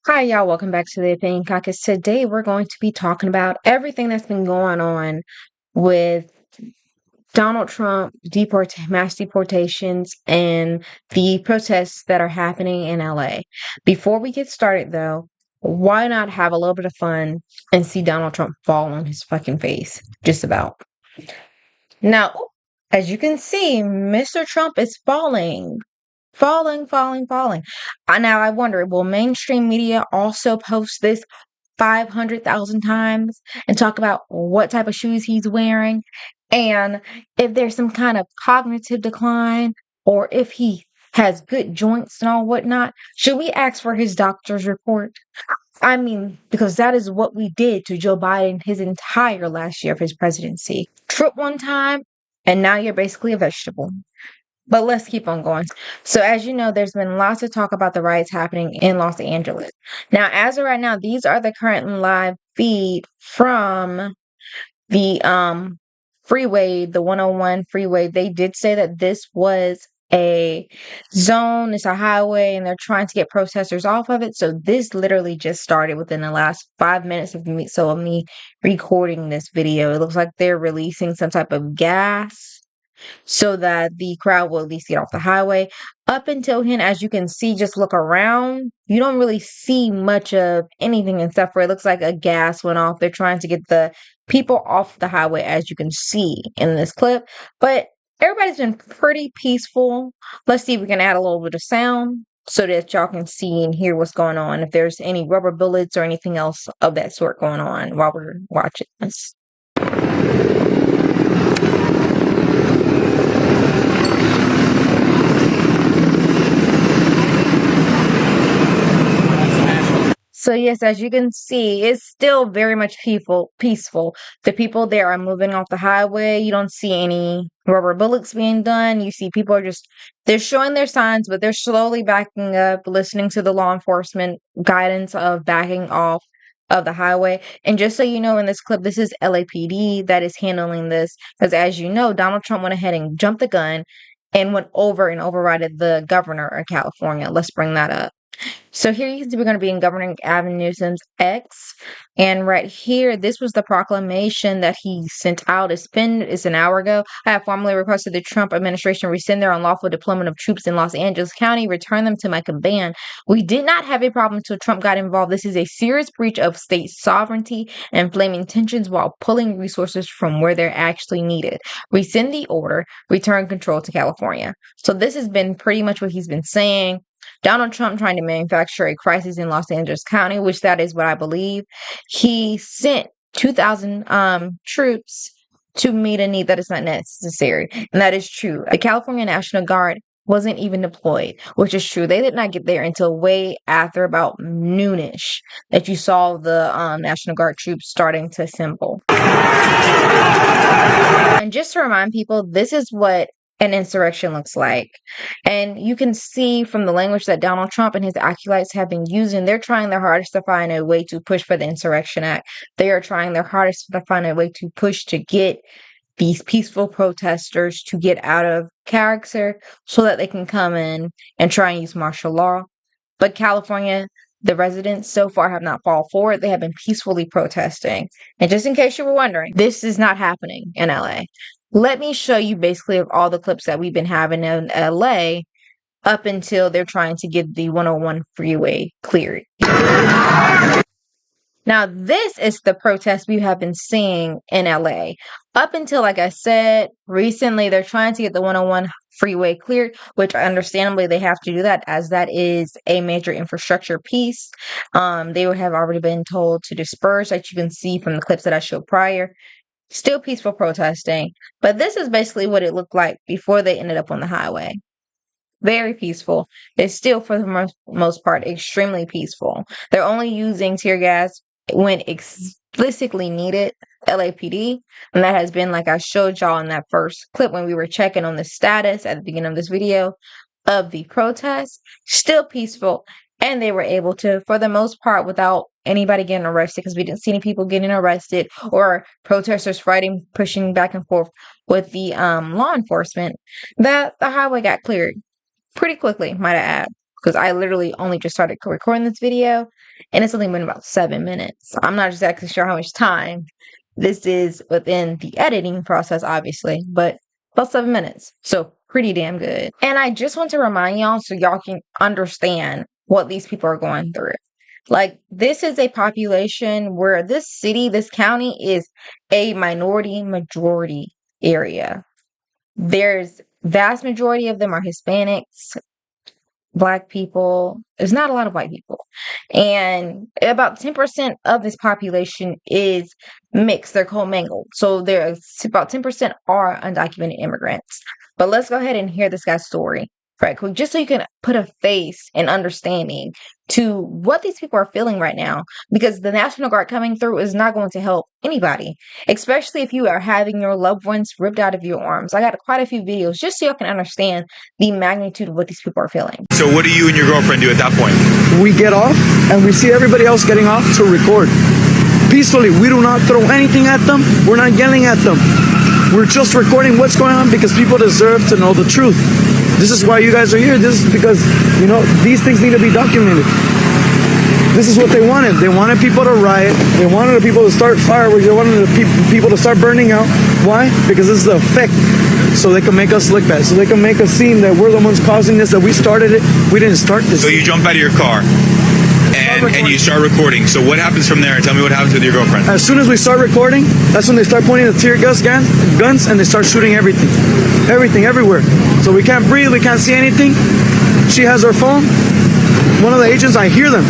Hi, y'all. Welcome back to the Opinion Caucus. Today, we're going to be talking about everything that's been going on with Donald Trump, mass deportations, and the protests that are happening in LA. Before we get started, though, why not have a little bit of fun and see Donald Trump fall on his fucking face? Just about. Now, as you can see, Mr. Trump is falling. Falling. Now I wonder, will mainstream media also post this 500,000 times and talk about what type of shoes he's wearing and if there's some kind of cognitive decline or if he has good joints and all whatnot? Should we ask for his doctor's report? I mean, because that is what we did to Joe Biden his entire last year of his presidency. Trip one time, and now you're basically a vegetable. But let's keep on going. So, as you know, there's been lots of talk about the riots happening in Los Angeles. Now, as of right now, these are the current live feed from the freeway, the 101 freeway. They did say that this was a zone, it's a highway, and they're trying to get protesters off of it. So this literally just started within the last 5 minutes of me recording this video. It looks like they're releasing some type of gas so that the crowd will at least get off the highway. Up until then, as you can see, just look around. You don't really see much of anything except for it looks like a gas went off. They're trying to get the people off the highway, as you can see in this clip. But everybody's been pretty peaceful. Let's see if we can add a little bit of sound so that y'all can see and hear what's going on. If there's any rubber bullets or anything else of that sort going on while we're watching this. So yes, as you can see, it's still very much peaceful. The people there are moving off the highway. You don't see any rubber bullets being done. You see people they're showing their signs, but they're slowly backing up, listening to the law enforcement guidance of backing off of the highway. And just so you know, in this clip, this is LAPD that is handling this. Because as you know, Donald Trump went ahead and jumped the gun and went over and overrided the governor of California. Let's bring that up. So here you can see we're going to be in Governor Gavin Newsom's X. And right here, this was the proclamation that he sent out. It's an hour ago. I have formally requested the Trump administration rescind their unlawful deployment of troops in Los Angeles County, return them to my command. We did not have a problem until Trump got involved. This is a serious breach of state sovereignty and inflaming tensions while pulling resources from where they're actually needed. Rescind the order, return control to California. So this has been pretty much what he's been saying. Donald Trump trying to manufacture a crisis in Los Angeles County, which that is what I believe. He sent 2,000 troops to meet a need that is not necessary. And that is true. The California National Guard wasn't even deployed, which is true. They did not get there until way after about noonish that you saw the National Guard troops starting to assemble. And just to remind people, this is what an insurrection looks like. And you can see from the language that Donald Trump and his acolytes have been using, they're trying their hardest to find a way to push for the Insurrection Act. They are trying their hardest to find a way to push to get these peaceful protesters to get out of character so that they can come in and try and use martial law. But California, the residents so far have not fallen for it. They have been peacefully protesting. And just in case you were wondering, this is not happening in LA. Let me show you basically all the clips that we've been having in LA up until they're trying to get the 101 freeway cleared. Now, this is the protest we have been seeing in LA. Up until, like I said, recently, they're trying to get the 101 freeway cleared, which understandably they have to do that as that is a major infrastructure piece. They would have already been told to disperse, as you can see from the clips that I showed prior. Still peaceful protesting, but this is basically what it looked like before they ended up on the highway. Very peaceful. It's still, for the most part, extremely peaceful. They're only using tear gas when explicitly needed, LAPD, and that has been, like I showed y'all in that first clip when we were checking on the status at the beginning of this video of the protest. Still peaceful, and they were able to, for the most part, without anybody getting arrested, because we didn't see any people getting arrested or protesters fighting, pushing back and forth with the law enforcement, that the highway got cleared pretty quickly, might I add, because I literally only just started recording this video and it's only been about 7 minutes. I'm not exactly sure how much time this is within the editing process, obviously, but about 7 minutes. So pretty damn good. And I just want to remind y'all so y'all can understand what these people are going through. Like, this is a population where this city, this county is a minority majority area. There's vast majority of them are Hispanics, Black people. There's not a lot of white people. And about 10% of this population is mixed. They're commingled. So there's about 10% are undocumented immigrants. But let's go ahead and hear this guy's story right quick, just so you can put a face and understanding to what these people are feeling right now. Because the National Guard coming through is not going to help anybody, especially if you are having your loved ones ripped out of your arms. I got quite a few videos just so you can understand the magnitude of what these people are feeling. So what do you and your girlfriend do at that point? We get off and we see everybody else getting off to record. Peacefully, we do not throw anything at them. We're not yelling at them. We're just recording what's going on because people deserve to know the truth. This is why you guys are here. This is because, you know, these things need to be documented. This is what they wanted. They wanted people to riot. They wanted the people to start fireworks. They wanted the people to start burning out. Why? Because this is the effect. So they can make us look bad. So they can make us seem that we're the ones causing this, that we started it. We didn't start this. So you jump out of your car and you start recording. So what happens from there? Tell me what happens with your girlfriend. As soon as we start recording, that's when they start pointing the tear gas guns and they start shooting everything. Everything, everywhere. So we can't breathe, we can't see anything. She has her phone. One of the agents, I hear them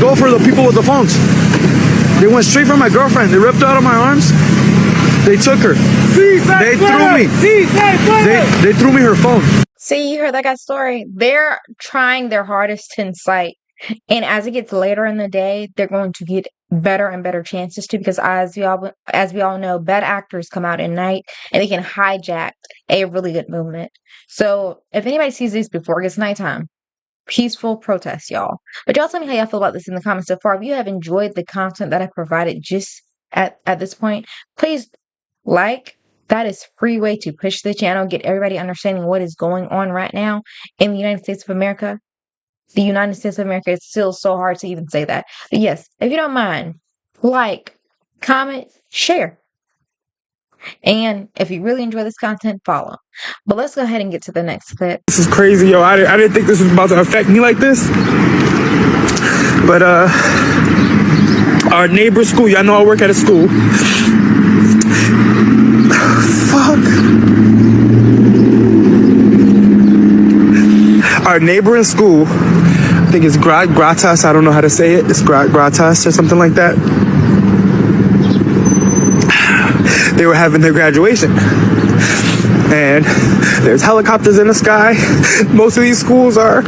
go for the people with the phones. They went straight for my girlfriend. They ripped her out of my arms. They took her. They threw me. They threw me her phone. See, you heard that guy's story. They're trying their hardest to incite. And as it gets later in the day, they're going to get better and better chances to, because as we all know, bad actors come out at night and they can hijack a really good movement. So if anybody sees this before it gets nighttime, peaceful protest, y'all. But y'all tell me how y'all feel about this in the comments so far. If you have enjoyed the content that I provided just at this point, please like. That is free way to push the channel, get everybody understanding what is going on right now in the United States of America. The United States of America is still so hard to even say that. But yes, if you don't mind, like, comment, share. And if you really enjoy this content, follow. But let's go ahead and get to the next clip. This is crazy, yo. I didn't think this was about to affect me like this. But our neighbor school, y'all know I work at a school. Fuck. Our neighbor in school, I think it's Gratas, I don't know how to say it. It's Gratas or something like that. They were having their graduation. And there's helicopters in the sky. Most of these schools are...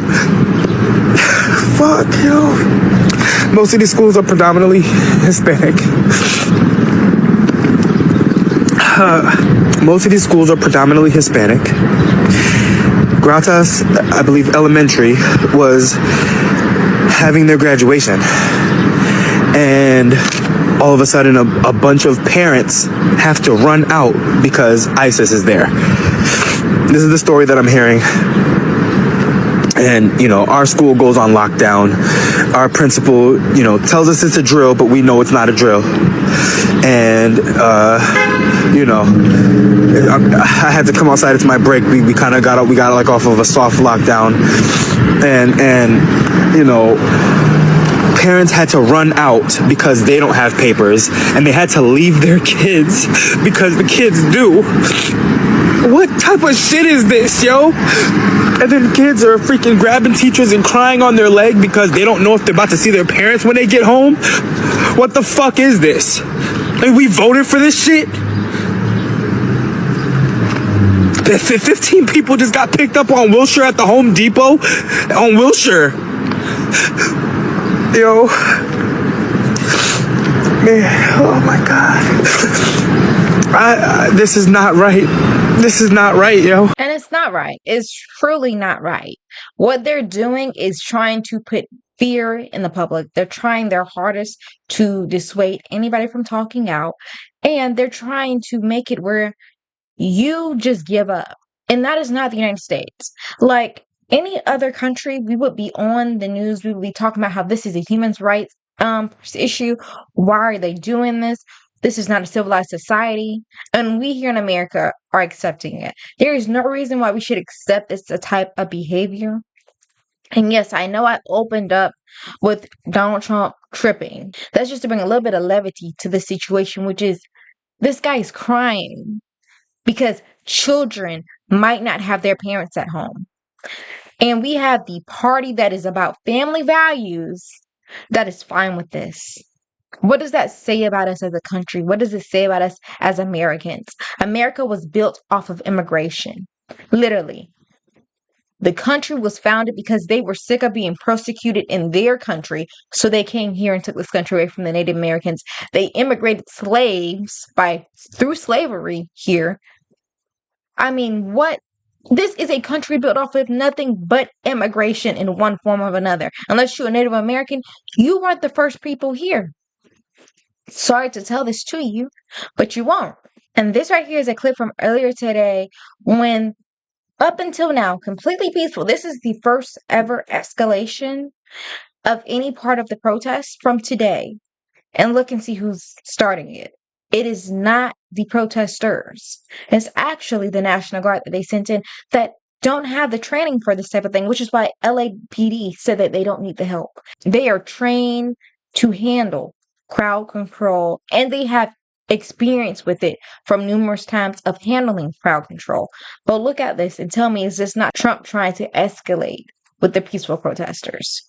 Fuck, yo. Most of these schools are predominantly Hispanic. Most of these schools are predominantly Hispanic. Gratas, I believe elementary, was having their graduation. And all of a sudden a bunch of parents have to run out because ISIS is there. This is the story that I'm hearing. And, you know, our school goes on lockdown. Our principal, you know, tells us it's a drill, but we know it's not a drill. And, you know, I had to come outside. It's my break. We kind of got like off of a soft lockdown. And, you know, parents had to run out because they don't have papers, and they had to leave their kids because the kids do. What type of shit is this, yo? And then kids are freaking grabbing teachers and crying on their leg because they don't know if they're about to see their parents when they get home. What the fuck is this? Like, we voted for this shit? 15 people just got picked up on Wilshire at the Home Depot. On Wilshire. Yo. Man, oh my God. This is not right. This is not right, yo. And it's not right. It's truly not right. What they're doing is trying to put fear in the public. They're trying their hardest to dissuade anybody from talking out. And they're trying to make it where you just give up. And that is not the United States. Like, Any other country, we would be on the news. We would be talking about how this is a human rights issue. Why are they doing this? This is not a civilized society. And we here in America are accepting it. There is no reason why we should accept this type of behavior. And yes, I know I opened up with Donald Trump tripping. That's just to bring a little bit of levity to the situation, which is this guy is crying because children might not have their parents at home. And we have the party that is about family values that is fine with this. What does that say about us as a country? What does it say about us as Americans? America was built off of immigration. Literally. The country was founded because they were sick of being persecuted in their country, so they came here and took this country away from the Native Americans. They immigrated slaves through slavery here. I mean, what? This is a country built off of nothing but immigration in one form or another. Unless you're a Native American, you weren't the first people here. Sorry to tell this to you, but you won't. And this right here is a clip from earlier today when, up until now, completely peaceful. This is the first ever escalation of any part of the protest from today. And look and see who's starting it. It is not the protesters. It's actually the National Guard that they sent in that don't have the training for this type of thing, which is why LAPD said that they don't need the help. They are trained to handle crowd control, and they have experience with it from numerous times of handling crowd control. But look at this and tell me, is this not Trump trying to escalate with the peaceful protesters?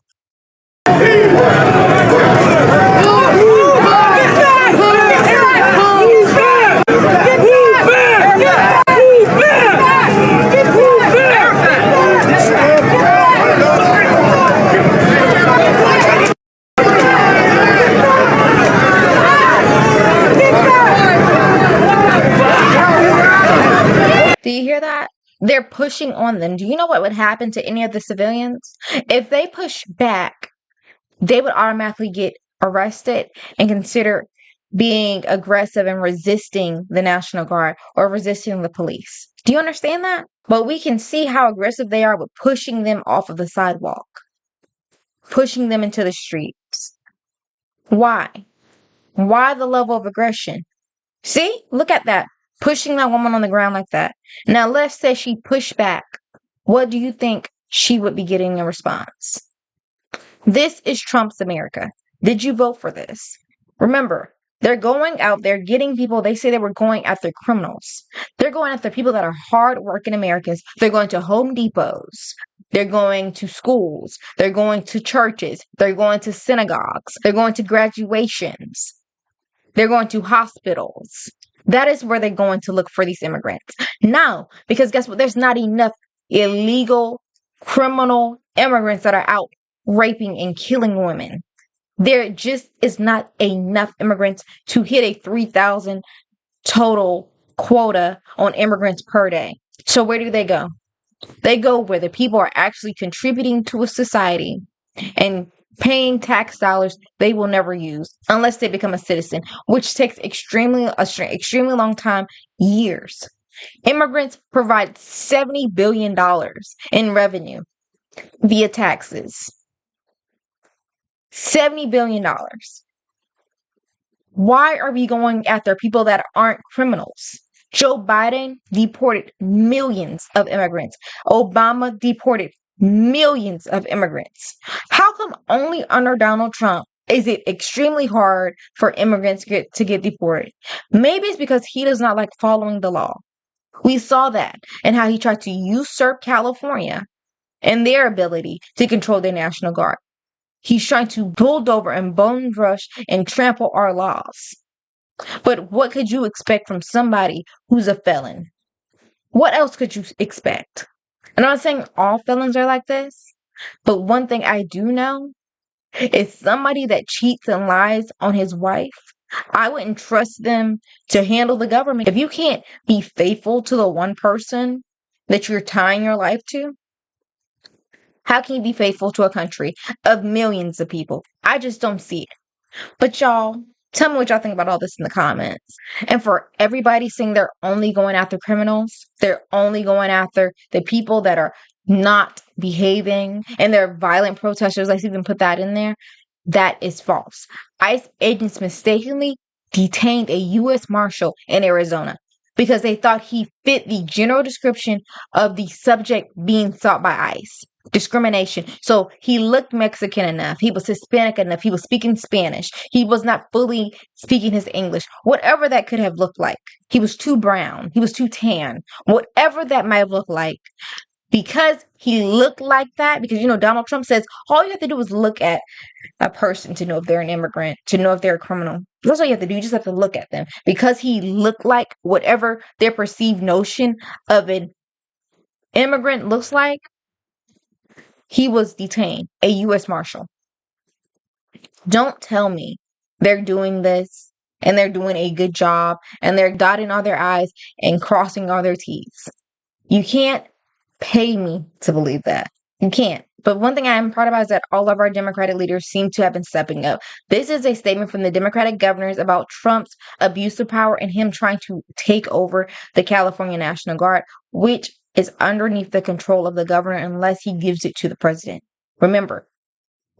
Do you hear that? They're pushing on them. Do you know what would happen to any of the civilians? If they push back, they would automatically get arrested and considered being aggressive and resisting the National Guard or resisting the police. Do you understand that? But we can see how aggressive they are with pushing them off of the sidewalk, pushing them into the streets. Why? Why the level of aggression? See? Look at that. Pushing that woman on the ground like that. Now, let's say she pushed back. What do you think she would be getting in response? This is Trump's America. Did you vote for this? Remember, they're going out there getting people. They say they were going after criminals. They're going after people that are hardworking Americans. They're going to Home Depots. They're going to schools. They're going to churches. They're going to synagogues. They're going to graduations. They're going to hospitals. That is where they're going to look for these immigrants. Now, because guess what? There's not enough illegal, criminal immigrants that are out raping and killing women. There just is not enough immigrants to hit a 3,000 total quota on immigrants per day. So where do they go? They go where the people are actually contributing to a society and paying tax dollars they will never use unless they become a citizen, which takes extremely long time, years. Immigrants provide $70 billion in revenue via taxes. $70 billion. Why are we going after people that aren't criminals? Joe Biden deported millions of immigrants. Obama deported millions of immigrants. How come only under Donald Trump is it extremely hard for immigrants to get deported? Maybe it's because he does not like following the law. We saw that and how he tried to usurp California and their ability to control their National Guard. He's trying to bulldoze and bone rush and trample our laws. But what could you expect from somebody who's a felon? What else could you expect? And I'm not saying all felons are like this, but one thing I do know is somebody that cheats and lies on his wife, I wouldn't trust them to handle the government. If you can't be faithful to the one person that you're tying your life to, how can you be faithful to a country of millions of people? I just don't see it. But y'all, tell me what y'all think about all this in the comments. And for everybody saying they're only going after criminals, they're only going after the people that are not behaving and they're violent protesters. Let's even put that in there. That is false. ICE agents mistakenly detained a U.S. Marshal in Arizona because they thought he fit the general description of the subject being sought by ICE. Discrimination. So he looked Mexican enough. He was Hispanic enough. He was speaking Spanish. He was not fully speaking his English. Whatever that could have looked like. He was too brown. He was too tan. Whatever that might have looked like. Because he looked like that, because, Donald Trump says all you have to do is look at a person to know if they're an immigrant, to know if they're a criminal. That's all you have to do. You just have to look at them. Because he looked like whatever their perceived notion of an immigrant looks like, he was detained, a U.S. Marshal. Don't tell me they're doing this and they're doing a good job and they're dotting all their I's and crossing all their T's. You can't pay me to believe that. You can't. But one thing I am proud about is that all of our Democratic leaders seem to have been stepping up. This is a statement from the Democratic governors about Trump's abuse of power and him trying to take over the California National Guard, which is underneath the control of the governor unless he gives it to the president. Remember,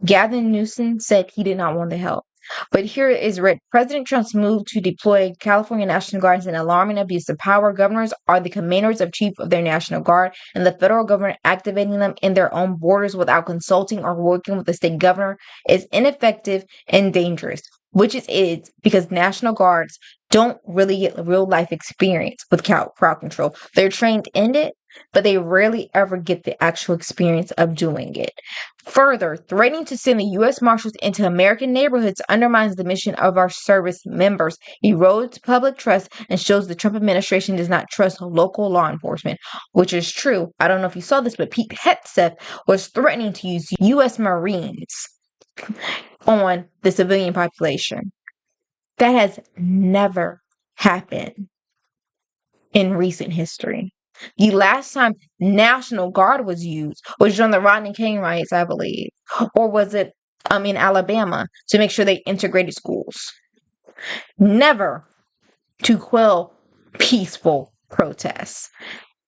Gavin Newsom said he did not want the help. But here is read, President Trump's move to deploy California National Guard is an alarming abuse of power. Governors are the commanders of chief of their National Guard, and the federal government activating them in their own borders without consulting or working with the state governor is ineffective and dangerous, which it is because National Guards don't really get real life experience with crowd control. They're trained in it, but they rarely ever get the actual experience of doing it. Further, threatening to send the U.S. Marshals into American neighborhoods undermines the mission of our service members, erodes public trust, and shows the Trump administration does not trust local law enforcement, which is true. I don't know if you saw this, but Pete Hegseth was threatening to use U.S. Marines on the civilian population. That has never happened in recent history. The last time National Guard was used was during the Rodney King riots, I believe. Or was it in Alabama to make sure they integrated schools? Never to quell peaceful protests.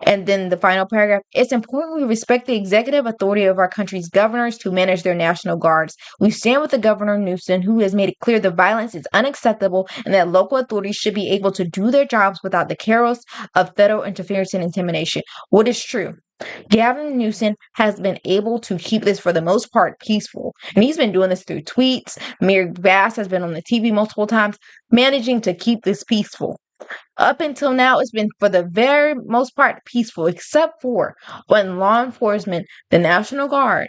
And then the final paragraph, it's important we respect the executive authority of our country's governors to manage their National Guards. We stand with the Governor Newsom, who has made it clear the violence is unacceptable and that local authorities should be able to do their jobs without the chaos of federal interference and intimidation. What is true? Gavin Newsom has been able to keep this, for the most part, peaceful. And he's been doing this through tweets. Mayor Bass has been on the TV multiple times, managing to keep this peaceful. Up until now, it's been, for the very most part, peaceful, except for when law enforcement, the National Guard,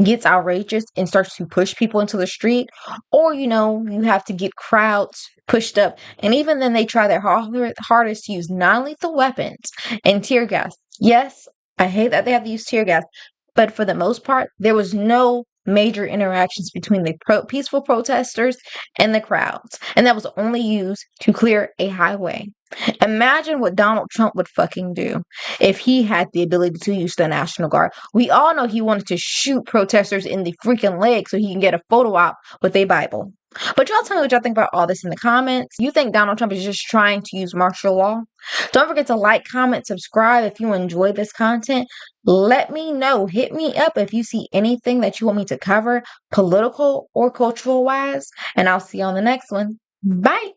gets outrageous and starts to push people into the street, or, you have to get crowds pushed up. And even then, they try their hardest to use non-lethal weapons and tear gas. Yes, I hate that they have to use tear gas, but for the most part, there was no major interactions between the peaceful protesters and the crowds, and that was only used to clear a highway. Imagine what Donald Trump would fucking do if he had the ability to use the National Guard. We all know he wanted to shoot protesters in the freaking leg so he can get a photo op with a Bible. But y'all tell me what y'all think about all this in the comments. You think Donald Trump is just trying to use martial law? Don't forget to like, comment, subscribe if you enjoy this content. Let me know. Hit me up if you see anything that you want me to cover, political or cultural wise. And I'll see you on the next one. Bye.